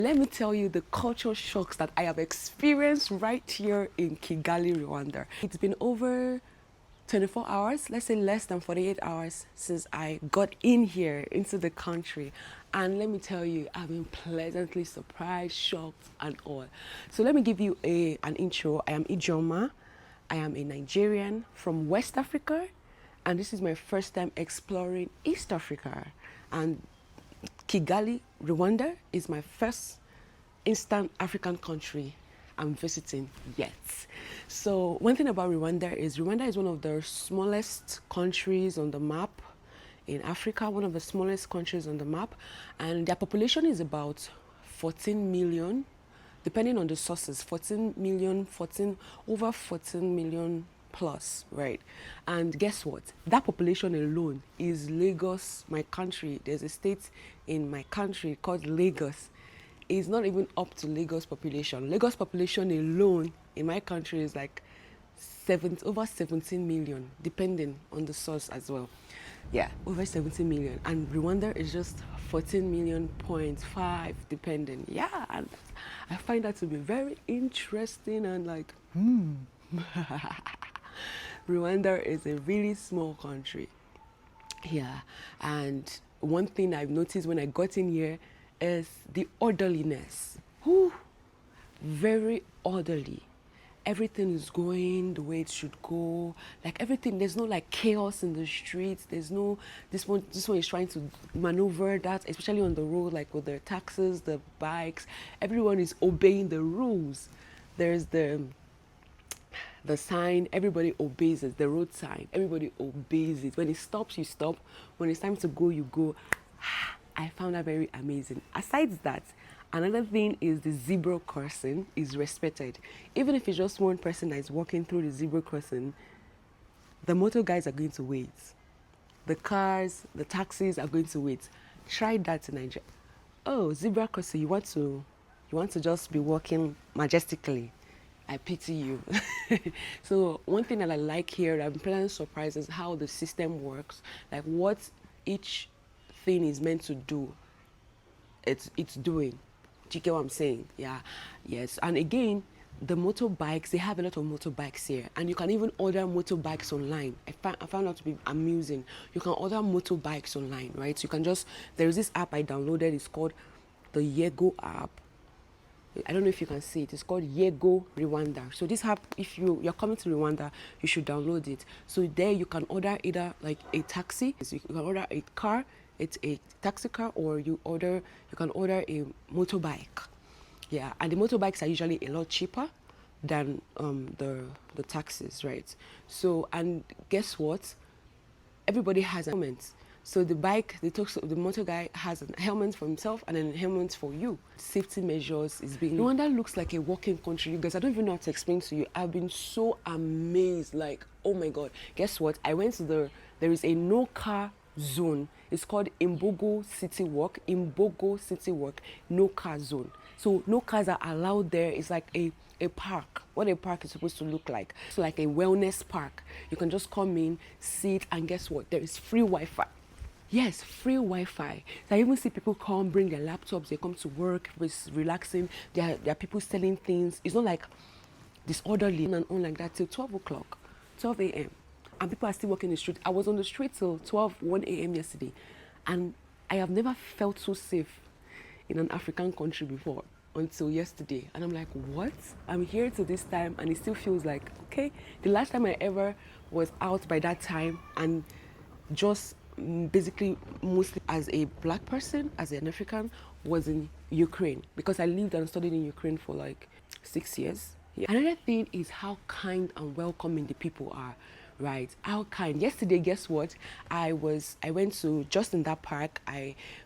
Let me tell you the culture shocks that I have experienced right here in Kigali, Rwanda. It's been over 24 hours, let's say less than 48 hours since I got in here into the country. And let me tell you, I've been pleasantly surprised, shocked, and all. So let me give you an intro. I am Ejeomah. I am a Nigerian from West Africa, and this is my first time exploring East Africa. And Kigali, Rwanda is my first Eastern African country I'm visiting yet. So one thing about Rwanda is one of the smallest countries on the map in Africa, one of the smallest countries on the map, and their population is about 14 million, depending on the sources, over 14 million plus, right? And guess what? That population alone is Lagos, my country. There's a state in my country called Lagos. It's not even up to Lagos population. Lagos population alone in my country is like over 17 million, depending on the source as well. Yeah, over 17 million. And Rwanda is just 14 million point 5, depending. Yeah, and I find that to be very interesting and like, Rwanda is a really small country. Yeah, and one thing I've noticed when I got in here is the orderliness. Whew, very orderly. Everything is going the way it should go. Like everything, there's no like chaos in the streets. There's no this one is trying to maneuver that, especially on the road, like with their taxis, the bikes. Everyone is obeying the rules. There's the sign, everybody obeys it, the road sign, everybody obeys it. When it stops, you stop. When it's time to go, you go. I found that very amazing. Aside that, another thing is the zebra crossing is respected. Even if it's just one person that is walking through the zebra crossing, the motor guys are going to wait. The cars, the taxis are going to wait. Try that in Nigeria. Oh, zebra crossing, you want to just be walking majestically. I pity you. So one thing that I like here, I'm pleasantly surprised, is how the system works. Like what each thing is meant to do, it's doing. Do you get what I'm saying? Yeah, yes. And again, the motorbikes, they have a lot of motorbikes here, and you can even order motorbikes online. I found out to be amusing. You can order motorbikes online, right? So you can just, there is this app I downloaded, it's called the Ejeomah app. I don't know if you can see it. It's called Ejeomah Rwanda. So this app, if you're coming to Rwanda, you should download it. So there you can order either like a taxi, so you can order a car, it's a taxi car, or you can order a motorbike. Yeah, and the motorbikes are usually a lot cheaper than the taxis, right? So, and guess what? Everybody has a helmet. So the motor guy has a helmet for himself and then a helmet for you. Safety measures is being... Rwanda looks like a walking country. You guys, I don't even know how to explain to you. I've been so amazed, like, oh my God. Guess what? I went to there is a no car zone. It's called Imbogo City Walk. Imbogo City Walk, no car zone. So no cars are allowed there. It's like a park. What a park is supposed to look like. It's like a wellness park. You can just come in, sit, and guess what? There is free Wi-Fi. Yes, free Wi-Fi. So I even see people come, bring their laptops, they come to work, it's relaxing. There are people selling things. It's not like disorderly and on like that till 12 o'clock, 12 a.m. And people are still walking the street. I was on the street till 1 a.m. yesterday, and I have never felt so safe in an African country before until yesterday. And I'm like, what? I'm here till this time, and it still feels like, okay. The last time I ever was out by that time, and just basically mostly as a black person, as an African, was in Ukraine, because I lived and studied in Ukraine for like 6 years. Yeah. Another thing is how kind and welcoming the people are, right? How kind. Yesterday, guess what? I went to, just in that park,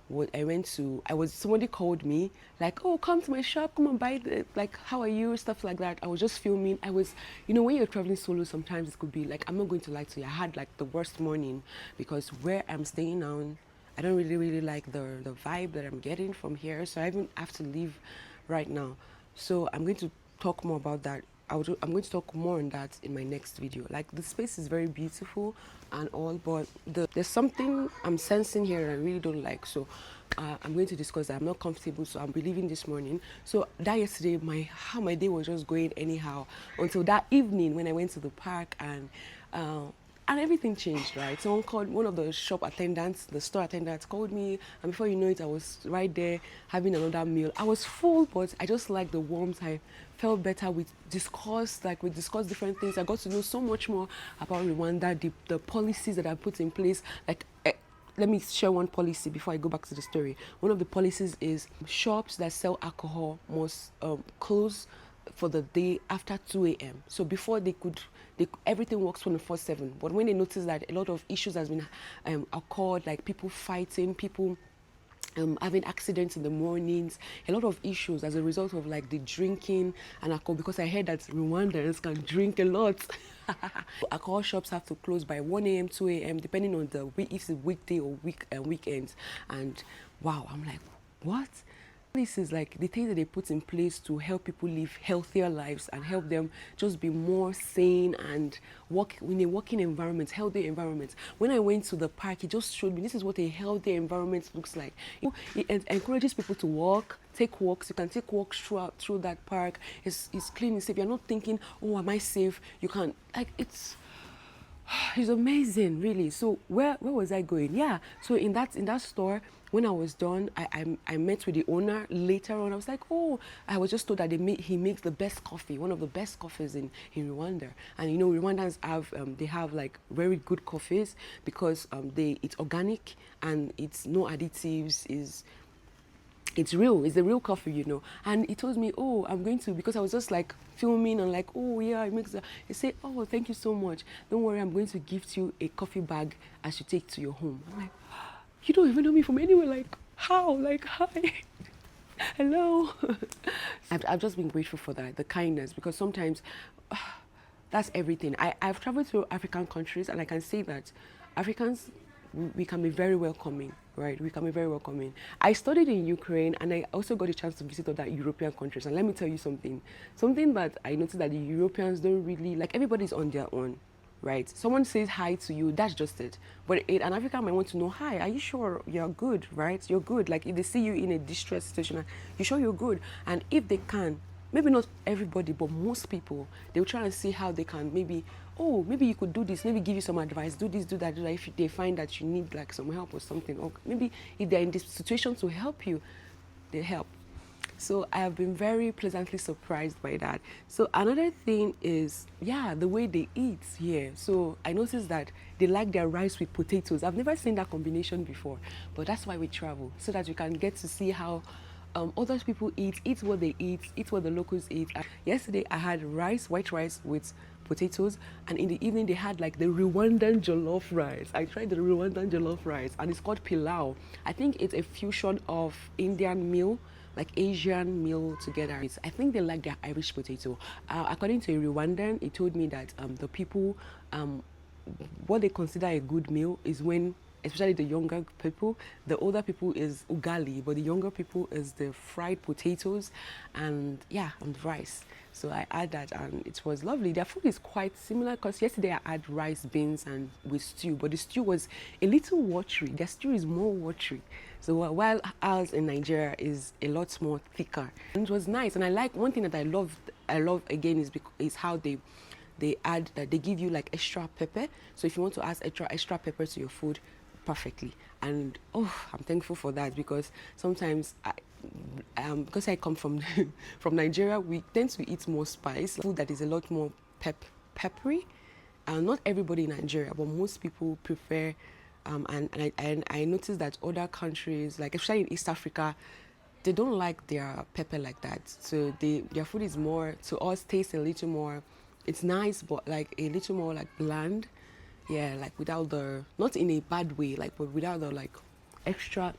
somebody called me, like, oh, come to my shop, come and buy like, how are you, stuff like that. I was just filming. When you're traveling solo, sometimes it could be like, I'm not going to lie to you, I had like the worst morning, because where I'm staying now, I don't really like the vibe that I'm getting from here, so I even have to leave right now. So I'm going to talk more about that. I'm going to talk more on that in my next video. Like, the space is very beautiful and all, but there's something I'm sensing here that I really don't like. So I'm going to discuss that. I'm not comfortable, so I'll be leaving this morning. So that yesterday, how my day was just going anyhow until that evening when I went to the park uh, and everything changed, right? Someone called, one of the shop attendants, the store attendants called me, and before you know it, I was right there having another meal. I was full, but I just liked the warmth. I felt better. We discussed different things. I got to know so much more about Rwanda, the policies that I put in place. Let me share one policy before I go back to the story. One of the policies is shops that sell alcohol must close for the day after 2 a.m. So before everything works 24/7. But when they notice that a lot of issues has been occurred, like people fighting, people having accidents in the mornings, a lot of issues as a result of like the drinking and alcohol, because I heard that Rwandans can drink a lot. Alcohol shops have to close by 1 a.m., 2 a.m., depending on if it's a weekday or weekends. And wow, I'm like, what? This is like the things that they put in place to help people live healthier lives and help them just be more sane and work in a working environment, healthy environment. When I went to the park, it just showed me this is what a healthy environment looks like. It encourages people to walk, take walks. You can take walks through that park. It's clean, it's safe. You're not thinking, oh, am I safe? You can, like, it's amazing, really. So where was I going? Yeah, so in that store, when I was done, I met with the owner later on. I was like, oh, I was just told that he makes the best coffee, one of the best coffees in Rwanda. And you know, Rwandans have like very good coffees because it's organic and it's no additives, it's real. It's the real coffee, you know. And he told me, oh, I'm going to, because I was just like filming and like, oh yeah, it makes a, he said, oh, thank you so much. Don't worry, I'm going to gift you a coffee bag as you take to your home. I'm like, you don't even know me from anywhere. Like, how? Like, hi. Hello. I've just been grateful for that, the kindness, because sometimes that's everything. I've traveled to African countries and I can say that Africans, we can be very welcoming, right? We can be very welcoming. I studied in Ukraine and I also got a chance to visit other European countries. And let me tell you something that I noticed that the Europeans don't really, like, everybody's on their own, right? Someone says hi to you, that's just it. But an African might want to know, hi, are you sure you're good, right? You're good. Like if they see you in a distressed situation, you sure you're good? And if they can, maybe not everybody, but most people, they'll try and see how they can maybe, oh, maybe you could do this, maybe give you some advice, do this, do that, do that, if they find that you need like some help or something, or maybe if they're in this situation to help you, they help. So I have been very pleasantly surprised by that. So another thing is, yeah, the way they eat here. So I noticed that they like their rice with potatoes. I've never seen that combination before, but that's why we travel, so that we can get to see how other people eat what they eat what the locals eat. Yesterday I had white rice with potatoes, and in the evening they had like the Rwandan jollof rice. I tried the Rwandan jollof rice and it's called pilau. I think it's a fusion of Indian meal, like Asian meal together. I think they like their Irish potato. According to a Rwandan, he told me that the people, what they consider a good meal is when, especially the younger people, the older people is ugali, but the younger people is the fried potatoes and yeah, and rice. So I had that and it was lovely. Their food is quite similar because yesterday I had rice, beans and with stew, but the stew was a little watery. Their stew is more watery. So while ours in Nigeria is a lot more thicker. And it was nice. And I like, one thing that I love again is how they add, that they give you like extra pepper. So if you want to add extra pepper to your food, perfectly. And oh, I'm thankful for that, because sometimes because I come from from Nigeria, we tend to eat more spice, food that is a lot more peppery. Not everybody in Nigeria, but most people prefer. And I noticed that other countries, like especially in East Africa, they don't like their pepper like that. So their food is more, to us, tastes a little more. It's nice, but like a little more like bland. Yeah, like without not in a bad way, like, but without the like extra,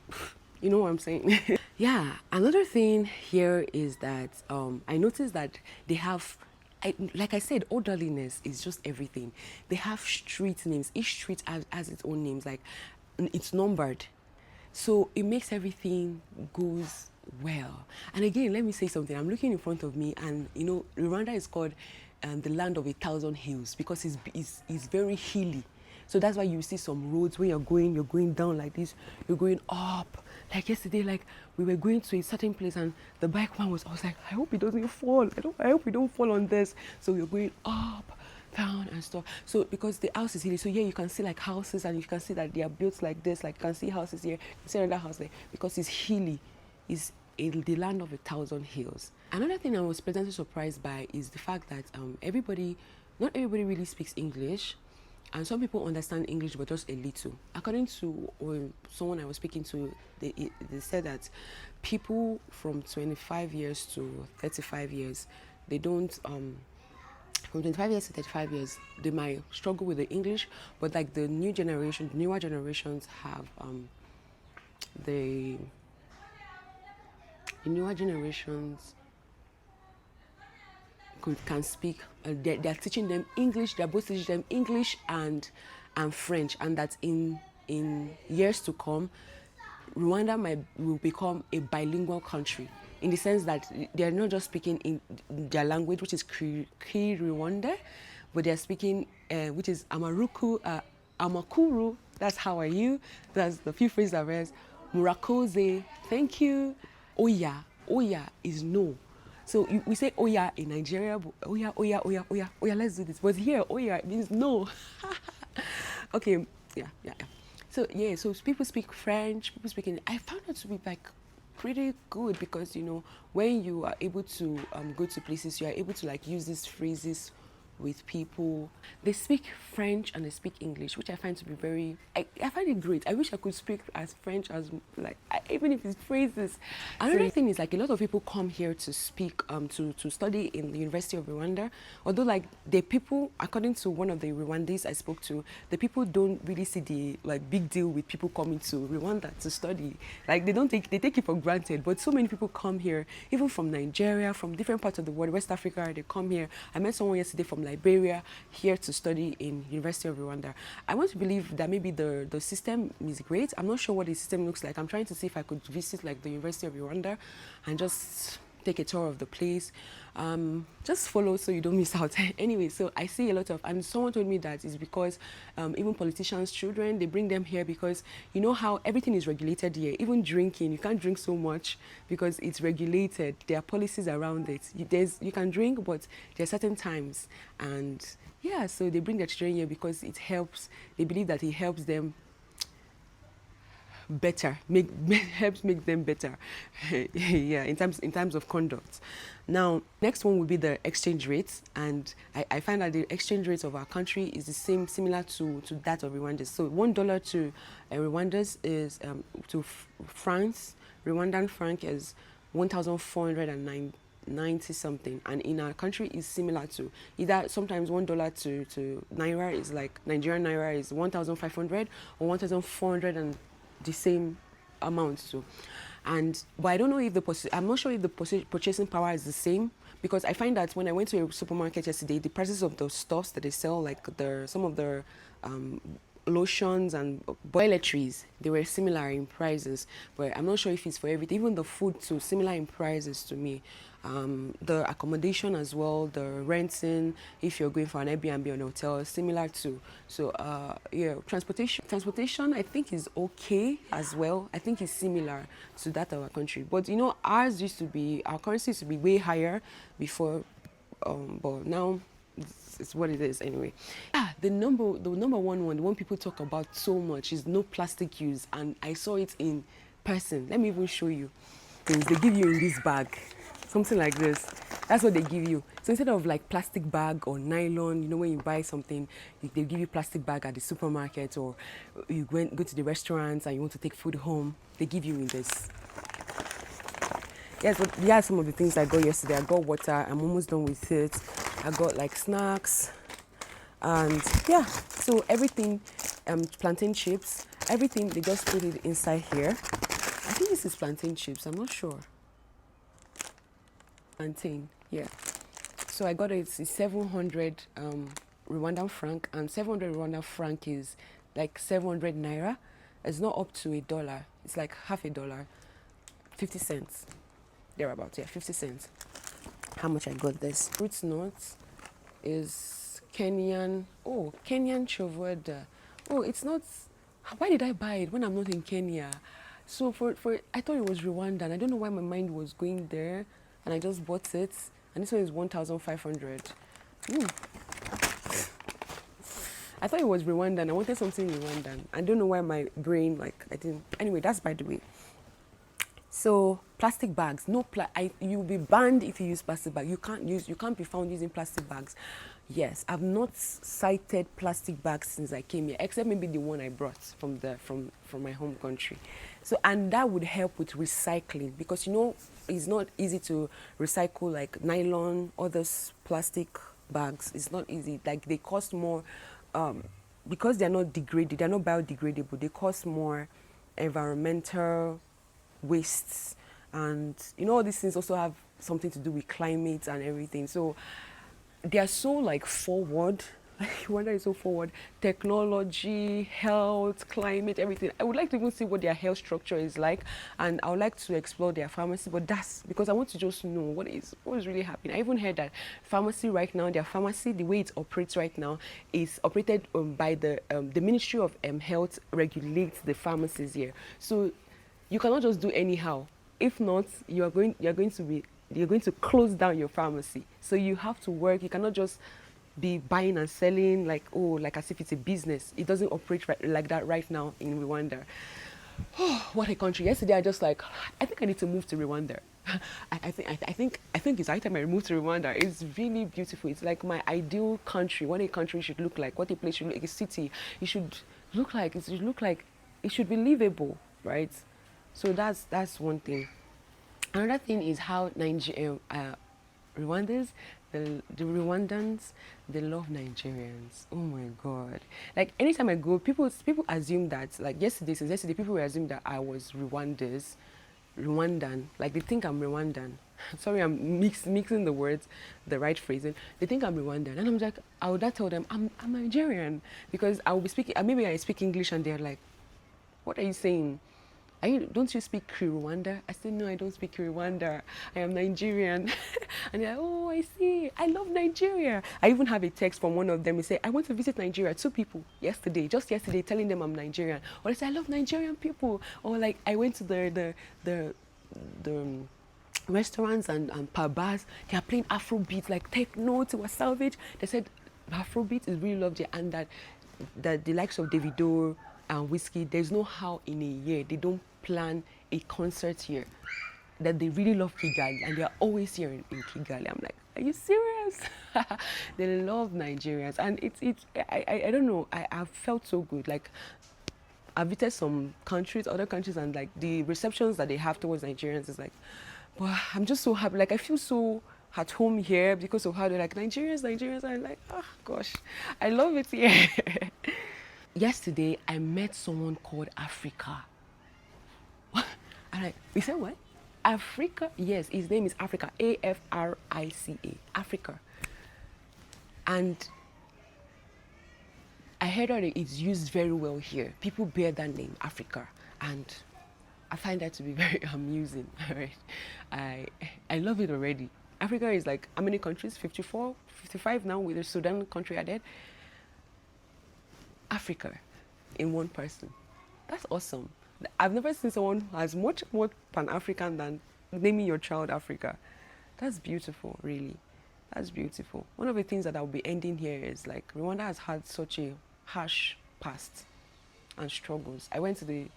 you know what I'm saying? Yeah, another thing here is that I noticed that they have, like I said, orderliness is just everything. They have street names. Each street has its own names, like it's numbered. So it makes everything goes well. And again, let me say something. I'm looking in front of me and, you know, Rwanda is called the land of 1,000 hills because it's very hilly. So that's why you see some roads when you're going down like this, you're going up, Like yesterday, like we were going to a certain place and the bike man I was like, I hope he doesn't fall. I hope we don't fall on this. So we were going up, down and stuff. So because the house is hilly, so yeah, you can see like houses and you can see that they are built like this. Like you can see houses here, you can see another house there because it's hilly. It's in the land of 1,000 hills. Another thing I was pleasantly surprised by is the fact that not everybody really speaks English. And some people understand English, but just a little. According to someone I was speaking to, they said that people from 25 years to 35 years, they don't, from 25 years to 35 years, they might struggle with the English, but like the newer generations have, the newer generations can speak. They're teaching them English. They're both teaching them English and French, and that in years to come, Rwanda will become a bilingual country in the sense that they're not just speaking in their language, which is Rwanda, but they're speaking which is Amakuru. That's how are you. That's the few phrases I've read. Murakoze, thank you. Oya, Oya is no. So we say Oya in Nigeria, but Oya, Oya, Oya, Oya, Oya, let's do this. But here, Oya means no. Okay, yeah. So yeah, so people speak French, people speak English. I found it to be like pretty good because, you know, when you are able to go to places, you are able to like use these phrases with people. They speak French and they speak English, which I find to be I find it great. I wish I could speak as French as even if it's phrases. Another thing is like a lot of people come here to speak to study in the University of Rwanda. Although like the people, according to one of the Rwandese I spoke to, the people don't really see the like big deal with people coming to Rwanda to study. Like they take it for granted. But so many people come here, even from Nigeria, from different parts of the world, West Africa, they come here. I met someone yesterday from Liberia here to study in University of Rwanda. I want to believe that maybe the system is great. I'm not sure what the system looks like. I'm trying to see if I could visit like the University of Rwanda and just take a tour of the place. Just follow so you don't miss out. Anyway, so I see a lot of, and someone told me that it's because even politicians' children, they bring them here because you know how everything is regulated here. Even drinking, you can't drink so much because it's regulated. There are policies around it. You can drink, but there are certain times. And yeah, so they bring their children here because it helps. They believe that it helps them better, helps make them better. Yeah, in terms of conduct. Now, next one will be the exchange rates, and I find that the exchange rates of our country is similar to that of Rwanda's. So $1 to Rwanda's is to France, Rwandan franc is 1,490 something, and in our country is similar to either sometimes $1 to naira is like Nigerian naira is 1,500 or 1,400 and the same amount. So, but I don't know if I'm not sure if the purchasing power is the same, because I find that when I went to a supermarket yesterday, the prices of the stuffs that they sell, like some of the lotions and toiletries, they were similar in prices, but I'm not sure if it's for everything. Even the food too, similar in prices to me. The accommodation as well, the renting, if you're going for an Airbnb or an hotel, similar too. So yeah, transportation I think is okay as well. I think it's similar to that of our country. But you know, our currency used to be way higher before, but now it's what it is anyway. The number one, the one people talk about so much is no plastic use, and I saw it in person. Let me even show you. Things they give you in this bag, something like this. That's what they give you. So instead of like plastic bag or nylon, you know, when you buy something, they give you plastic bag at the supermarket, or you go to the restaurants and you want to take food home, they give you in this. Yes, but yeah, some of the things I got yesterday. I got water. I'm almost done with it. I got like snacks, and yeah, so everything, plantain chips, everything, they just put it inside here. I think this is plantain chips, I'm not sure. Plantain, yeah. So I got it's 700 Rwandan franc, and 700 Rwandan franc is like 700 naira. It's not up to $1. It's like half $1, 50 cents. Thereabouts, yeah, 50 cents. How much I got this? Fruit nuts is Kenyan chovoda. Oh, it's not. Why did I buy it when I'm not in Kenya? So for I thought it was Rwandan. I don't know why my mind was going there, and I just bought it. And this one is 1,500. Ooh. I thought it was Rwandan. I wanted something Rwandan. I don't know why my brain, like, I didn't. Anyway, that's by the way. So plastic bags, no, you'll be banned if you use plastic bag. You can't be found using plastic bags. Yes, I've not cited plastic bags since I came here, except maybe the one I brought from my home country. So, and that would help with recycling, because you know it's not easy to recycle like nylon, others plastic bags. It's not easy. Like they cost more, because they're not degraded. They're not biodegradable. They cost more environmental wastes, and you know all these things also have something to do with climate and everything. So they are so like forward. Rwanda is so forward. Technology, health, climate, everything. I would like to even see what their health structure is like, and I would like to explore their pharmacy. But that's because I want to just know what is really happening. I even heard that pharmacy right now, their pharmacy, the way it operates right now, is operated by the Ministry of Health regulates the pharmacies here. So you cannot just do anyhow. If not, you're going to close down your pharmacy. So you have to work. You cannot just be buying and selling like as if it's a business. It doesn't operate like that right now in Rwanda. Oh, what a country! Yesterday I just like, I think I need to move to Rwanda. I think it's high time I move to Rwanda. It's really beautiful. It's like my ideal country. What a country should look like. What a place should look like. A city. It should look like. It should look like. It should be livable, right? So that's one thing. Another thing is how Rwandans, the Rwandans, they love Nigerians. Oh my God! Like anytime I go, people assume that, like since yesterday, people will assume that I was Rwandan. Like they think I'm Rwandan. Sorry, I'm mixing the words, the right phrasing. They think I'm Rwandan, and I'm like, I would not tell them I'm Nigerian, because I will be speaking. Maybe I speak English, and they're like, "What are you saying? Don't you speak Rwanda?" I said, "No, I don't speak Rwanda. I am Nigerian." And they're like, "Oh, I see. I love Nigeria." I even have a text from one of them. He said, "I went to visit Nigeria." 2 people just yesterday, telling them I'm Nigerian. Or they say, "I love Nigerian people." Or like, I went to the restaurants and pub bars. They are playing Afrobeat, like techno to a salvage. They said Afrobeat is really loved here, and that the likes of Davido and Whiskey, there's no how in a year they don't plan a concert here. That they really love Kigali, and they are always here in Kigali. I'm like, are you serious? They love Nigerians, and I don't know. I've felt so good. Like I've visited some countries, other countries, and like the receptions that they have towards Nigerians is like, wow, I'm just so happy. Like I feel so at home here because of how they're like Nigerians. I'm like, oh gosh, I love it here. Yesterday, I met someone called Africa. And we said, what? Africa? Yes, his name is Africa. Africa. Africa. And I heard that it's used very well here. People bear that name, Africa. And I find that to be very amusing. Right? I love it already. Africa is like, how many countries? 54, 55 now, with the Sudan country added. Africa in one person. That's awesome. I've never seen someone who has much more Pan-African than naming your child Africa. That's beautiful, really. That's beautiful. One of the things that I'll be ending here is like Rwanda has had such a harsh past and struggles. I went to the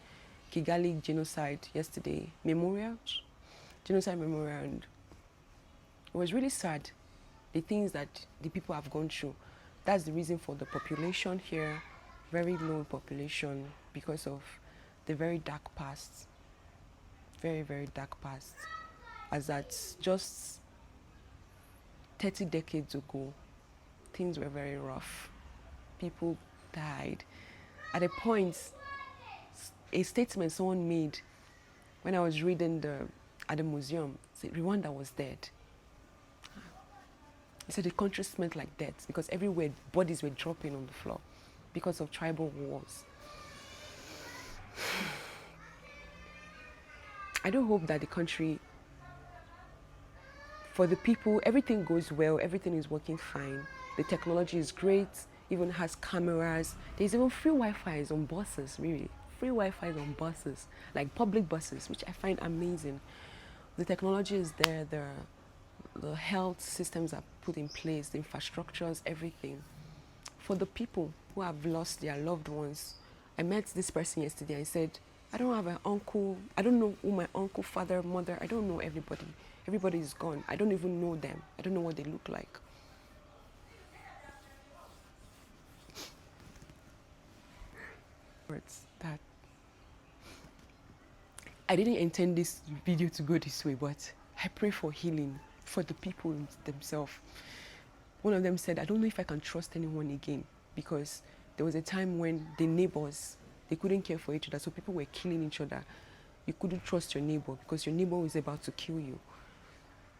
Kigali genocide yesterday, genocide memorial, and it was really sad, the things that the people have gone through. That's the reason for the population here, very low population, because of the very dark past, very, very dark past. As that just 30 decades ago, things were very rough. People died. At a point, a statement someone made when I was reading at the museum said Rwanda was dead. He said the country smelled like death because everywhere bodies were dropping on the floor because of tribal wars. I do hope that the country, for the people, everything goes well, everything is working fine. The technology is great, even has cameras. There's even free Wi-Fi on buses, really. free Wi-Fi on buses, like public buses, which I find amazing. The technology is there, the health systems are put in place, the infrastructures, everything. For the people who have lost their loved ones, I met this person yesterday and said, I don't have an uncle, I don't know who my uncle, father, mother, I don't know everybody. Everybody is gone. I don't even know them. I don't know what they look like. Words that I didn't intend this video to go this way, but I pray for healing for the people themselves. One of them said, I don't know if I can trust anyone again, because there was a time when the neighbors, they couldn't care for each other, so people were killing each other. You couldn't trust your neighbor because your neighbor was about to kill you.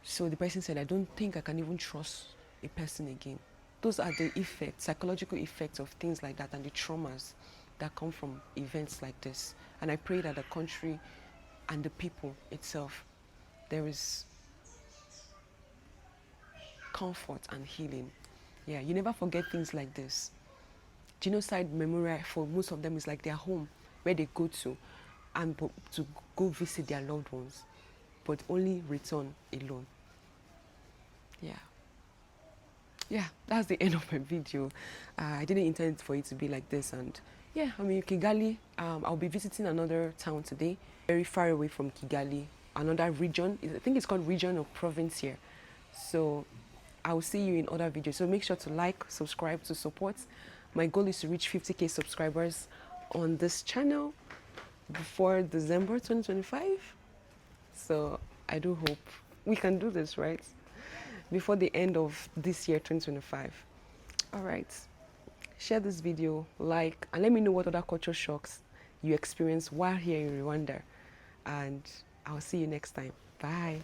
So the person said, I don't think I can even trust a person again. Those are the effects, psychological effects of things like that, and the traumas that come from events like this. And I pray that the country and the people itself, there is comfort and healing. Yeah, you never forget things like this. Genocide memorial for most of them is like their home, where they go to and to go visit their loved ones, but only return alone. Yeah, that's the end of my video. I didn't intend for it to be like this, and yeah, I'm in Kigali. I'll be visiting another town today, very far away from Kigali, another region. I think it's called region or province here. So I'll see you in other videos. So make sure to like, subscribe to support. My goal is to reach 50,000 subscribers on this channel before December 2025. So I do hope we can do this, right? Before the end of this year, 2025. All right. Share this video, like, and let me know what other culture shocks you experience while here in Rwanda. And I'll see you next time. Bye.